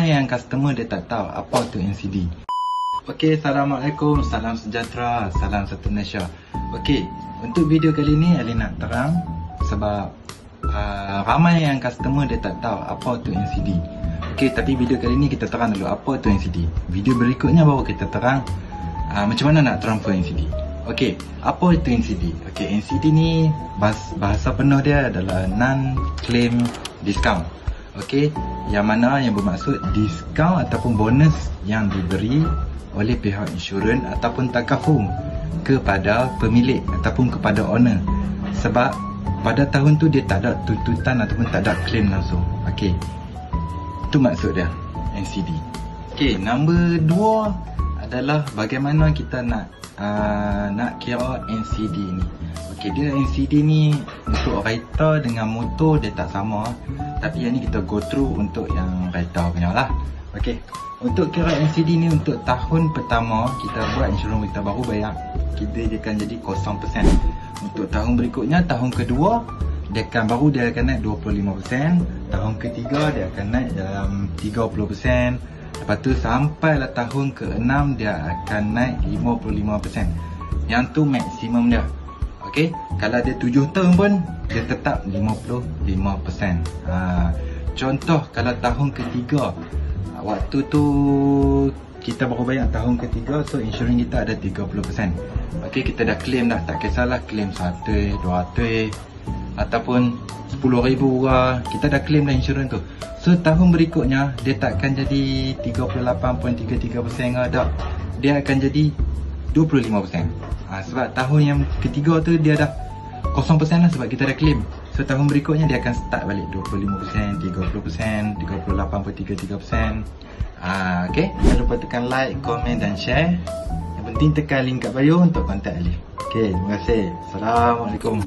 Ramai yang customer dia tak tahu apa tu NCD. Okey, Assalamualaikum, salam sejahtera, salam satu Malaysia. Okey, untuk video kali ni Ali nak terang sebab ramai yang customer dia tak tahu apa tu NCD. Okey, tapi video kali ni kita terang dulu apa tu NCD. Video berikutnya baru kita terang macam mana nak transfer NCD. Okey, apa itu NCD? Okey, NCD ni bahasa penuh dia adalah non-claim discount. Okey, yang mana yang bermaksud diskaun ataupun bonus yang diberi oleh pihak insurans ataupun takaful kepada pemilik ataupun kepada owner. Sebab pada tahun tu dia tak ada tuntutan ataupun tak ada claim langsung. Okey, itu maksud dia NCD. Okey, nombor 2 adalah bagaimana kita nak kira NCD ni. Okey, dia NCD ni untuk kereta dengan motor dia tak sama, tapi yang ni kita go through untuk yang kereta punya lah. Okey, untuk kira NCD ni untuk tahun pertama kita buat insurans kita baru bayar, dia akan jadi 0%. Untuk tahun berikutnya, tahun kedua dia akan naik 25%, tahun ketiga dia akan naik dalam 30%. Lepas tu sampailah tahun ke-6 dia akan naik 55%. Yang tu maksimum dia. Okey, kalau dia 7 tahun pun dia tetap 55%. Contoh kalau tahun ketiga, waktu tu kita baru bayar tahun ketiga, so insurans kita ada 30%. Okey, kita dah claim dah, tak kisahlah claim 100, 200 ataupun 10,000 lah, kita dah claim dah insurans tu. So tahun berikutnya dia tak akan jadi 38.33% tak. Dia akan jadi 25%. Sebab tahun yang ketiga tu dia dah 0% lah sebab kita dah claim. So tahun berikutnya dia akan start balik 25%, 30%, 38.33%. Okay, jangan lupa tekan like, komen dan share. Yang penting tekan link kat bio untuk kontak Ali. Okay, terima kasih. Assalamualaikum.